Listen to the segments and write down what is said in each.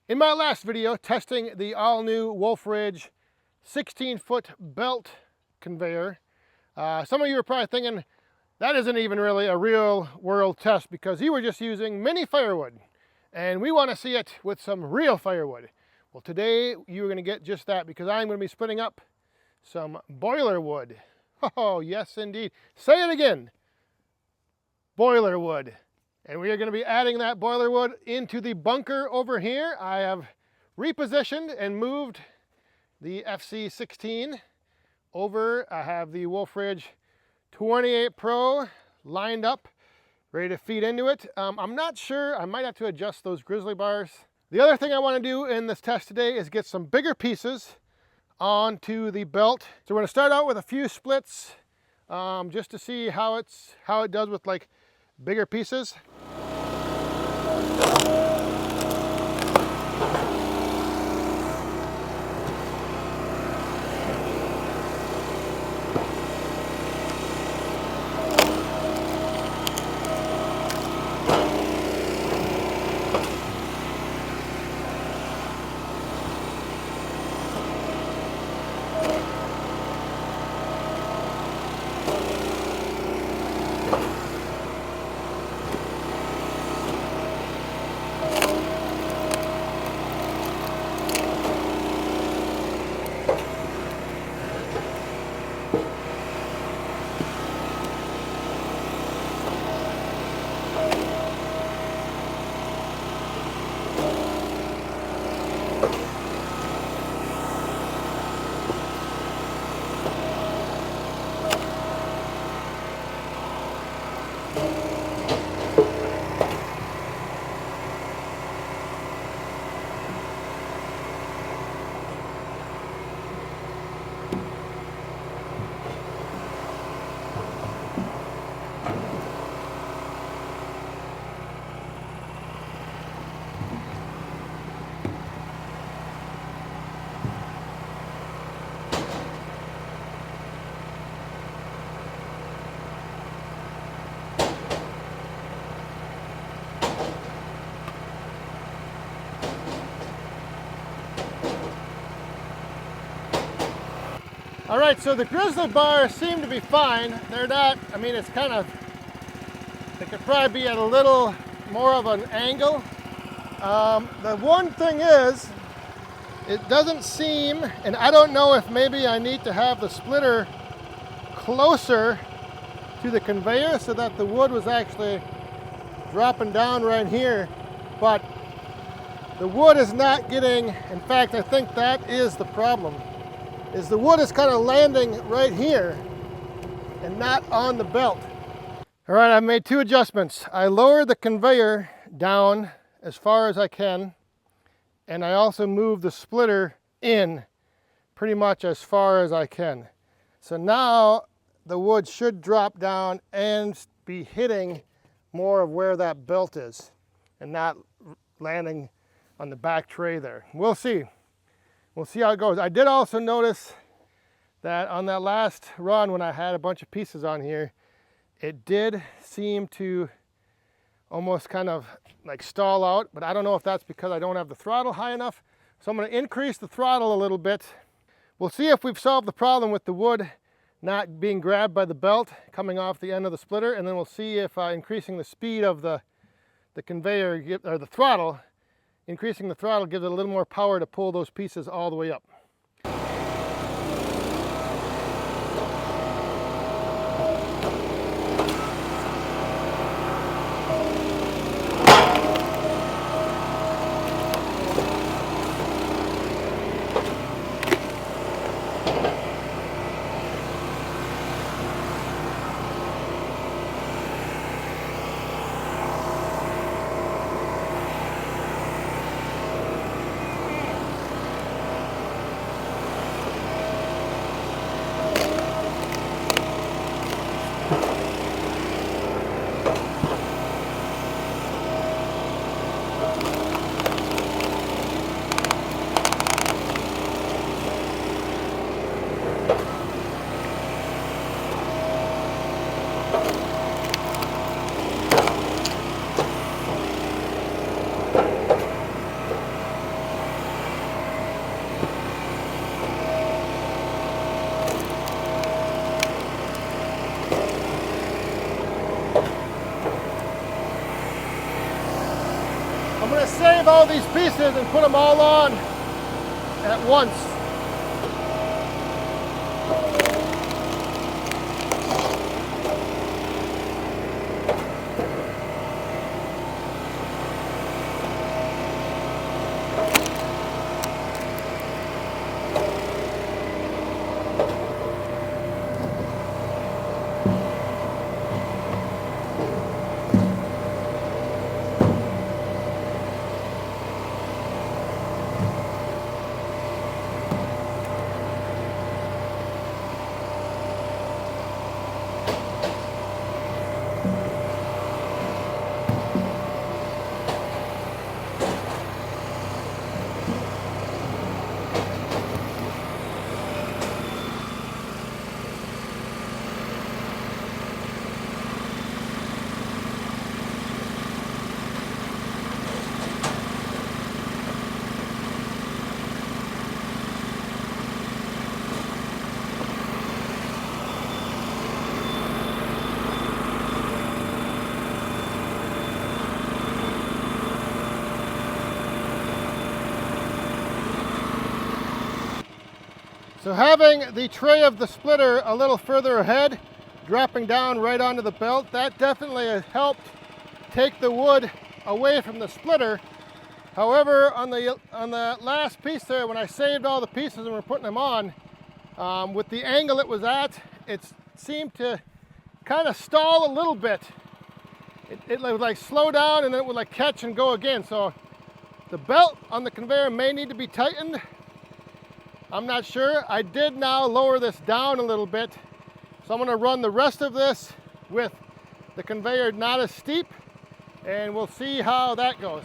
In my last video testing the all-new Wolf Ridge 16-foot belt conveyor, some of you are probably thinking that isn't even really a real world test because you were just using mini firewood and we want to see it with some real firewood. Well, today you're going to get just that because I'm going to be splitting up some boiler wood. Oh yes indeed, say it again, boiler wood. And we are going to be adding that boiler wood into the bunker over here. I have repositioned and moved the FC16 over. I have the Wolf Ridge 28 Pro lined up, ready to feed into it. I'm not sure, I might have to adjust those grizzly bars. The other thing I want to do in this test today is get some bigger pieces onto the belt. So we're going to start out with a few splits just to see how it does with like bigger pieces. All right, so the grizzly bars seem to be fine. They're not, I mean, it's kind of, they could probably be at a little more of an angle. The one thing is, it doesn't seem, and I don't know if maybe I need to have the splitter closer to the conveyor so that the wood was actually dropping down right here, but the wood is not getting, in fact, I think that is the problem. Is the wood is kind of landing right here and not on the belt. All right, I made two adjustments. I lowered the conveyor down as far as I can, and I also moved the splitter in pretty much as far as I can. So now the wood should drop down and be hitting more of where that belt is and not landing on the back tray there. We'll see. We'll see how it goes. I did also notice that on that last run when I had a bunch of pieces on here, it did seem to almost kind of like stall out, but I don't know if that's because I don't have the throttle high enough. So I'm going to increase the throttle a little bit. We'll see if we've solved the problem with the wood not being grabbed by the belt coming off the end of the splitter, and then we'll see if increasing the speed of the conveyor, or the throttle, increasing the throttle gives it a little more power to pull those pieces all the way up. all these pieces and put them all on at once. So having the tray of the splitter a little further ahead, dropping down right onto the belt, that definitely has helped take the wood away from the splitter. However, on the last piece there, when I saved all the pieces and we're putting them on, with the angle it was at, it seemed to kind of stall a little bit. It would like slow down and then it would like catch and go again. So the belt on the conveyor may need to be tightened. I'm not sure. I did now lower this down a little bit. So I'm going to run the rest of this with the conveyor not as steep, and we'll see how that goes.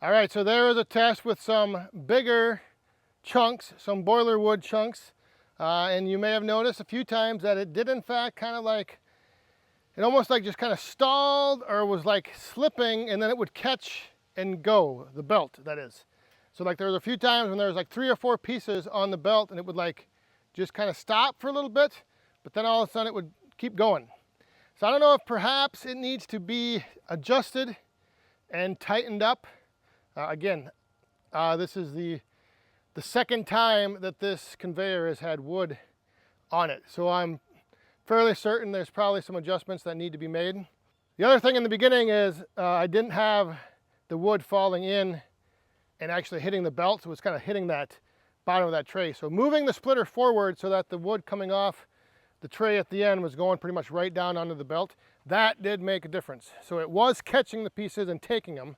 All right, so there is a test with some bigger chunks, some boiler wood chunks. And you may have noticed a few times that it did in fact kind of like, it almost like just kind of stalled or was like slipping, and then it would catch and go, the belt that is. So like there was a few times when there was like 3 or 4 pieces on the belt and it would like just kind of stop for a little bit, but then all of a sudden it would keep going. So I don't know if perhaps it needs to be adjusted and tightened up. This is the second time that this conveyor has had wood on it. So fairly certain there's probably some adjustments that need to be made. The other thing in the beginning is I didn't have the wood falling in and actually hitting the belt, so it was kind of hitting that bottom of that tray. So moving the splitter forward so that the wood coming off the tray at the end was going pretty much right down onto the belt, that did make a difference. So it was catching the pieces and taking them.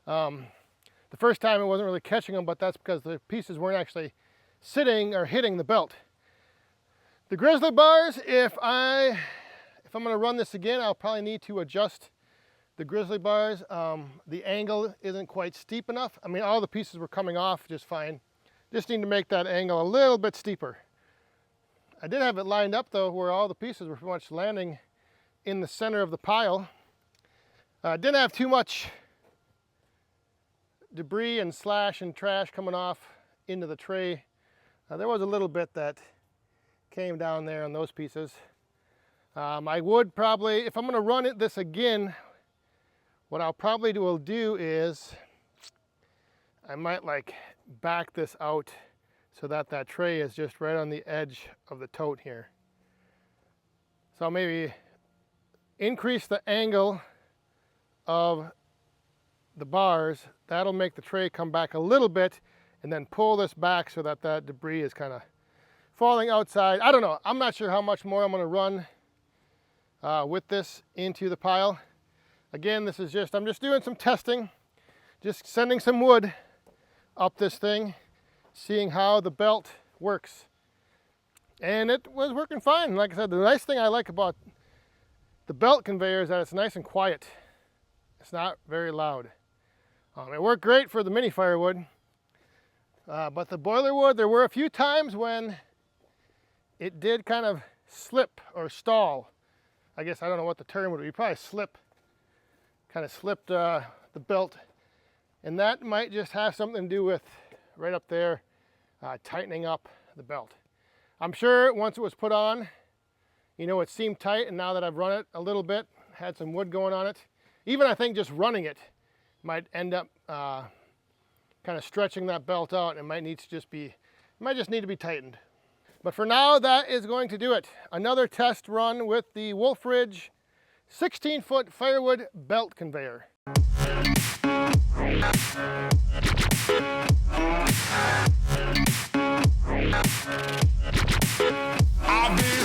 The first time it wasn't really catching them, but that's because the pieces weren't actually sitting or hitting the belt. The grizzly bars, if I'm going to run this again, I'll probably need to adjust the grizzly bars. The angle isn't quite steep enough. I mean, all the pieces were coming off just fine. Just need to make that angle a little bit steeper. I did have it lined up though, where all the pieces were pretty much landing in the center of the pile. Didn't have too much debris and slash and trash coming off into the tray. There was a little bit that came down there on those pieces. I would probably, if I'm going to run this again, what I'll probably do is I might like back this out so that that tray is just right on the edge of the tote here. So I'll maybe increase the angle of the bars. That'll make the tray come back a little bit, and then pull this back so that that debris is kind of falling outside. I don't know. I'm not sure how much more I'm going to run with this into the pile. Again, this is I'm just doing some testing, just sending some wood up this thing, seeing how the belt works. And it was working fine. Like I said, the nice thing I like about the belt conveyor is that it's nice and quiet. It's not very loud. It worked great for the mini firewood, but the boiler wood, there were a few times when it did kind of slip or stall. I guess I don't know what the term would be. Probably slip, kind of slipped the belt, and that might just have something to do with right up there tightening up the belt. I'm sure once it was put on, you know, it seemed tight, and now that I've run it a little bit, had some wood going on it, even I think just running it might end up kind of stretching that belt out, and it might just need to be tightened. But for now, that is going to do it. Another test run with the Wolf Ridge 16-foot firewood belt conveyor. I've been